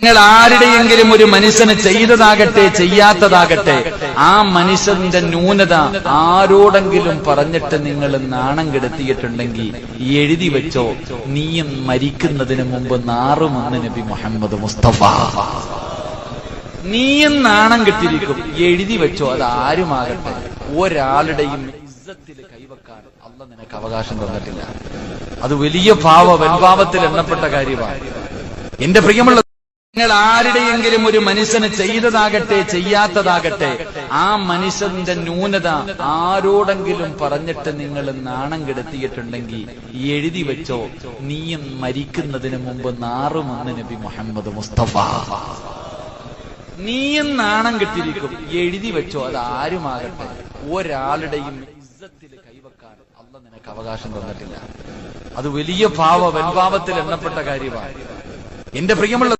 നിങ്ങൾ ആരുടെയെങ്കിലും ഒരു മനുഷ്യന് ചെയ്തതാകട്ടെ ചെയ്യാത്തതാകട്ടെ ആ മനുഷ്യന്റെ ന്യൂനത ആരോടെങ്കിലും പറഞ്ഞിട്ട് നിങ്ങൾ നാണം കെടുത്തിയിട്ടുണ്ടെങ്കിൽ എഴുതി വെച്ചോ, നീയും മരിക്കുന്നതിന് മുമ്പ് നാറുമെന്ന് നബി മുഹമ്മദ് മുസ്തഫ. നീയും നാണം കെട്ടിരിക്കും, എഴുതി വെച്ചോ. അത് ആരുമാകട്ടെ, ഒരാളുടെയും ഇസ്സത്തിൽ കൈവക്കാൻ അല്ലാഹു നിനക്ക് അവകാശം തന്നിട്ടില്ല. അത് വലിയ വെൺപാവത്തിൽ എണ്ണപ്പെട്ട കാര്യമാണ്. എന്റെ പ്രിയമുള്ള, നിങ്ങൾ ആരുടെയെങ്കിലും ഒരു മനുഷ്യന് ചെയ്തതാകട്ടെ ചെയ്യാത്തതാകട്ടെ ആ മനുഷ്യന്റെ ന്യൂനത ആരോടെങ്കിലും പറഞ്ഞിട്ട് നിങ്ങൾ നാണം കെടുത്തിയിട്ടുണ്ടെങ്കിൽ എഴുതി വെച്ചോ, നീയും മരിക്കുന്നതിന് മുമ്പ് നാറുമെന്ന് നബി മുഹമ്മദ് മുസ്തഫ. നീയും നാണം കെട്ടിരിക്കും, എഴുതി വെച്ചോ. അത് ആരുമാകട്ടെ, ഒരാളുടെയും ഇസ്സത്തിൽ കൈവക്കാൻ അല്ലാഹു നിനക്ക് അവകാശം തന്നിട്ടില്ല. അത് വലിയ വെൺപാവത്തിൽ എണ്ണപ്പെട്ട കാര്യമാണ്. എന്റെ പ്രിയമുള്ള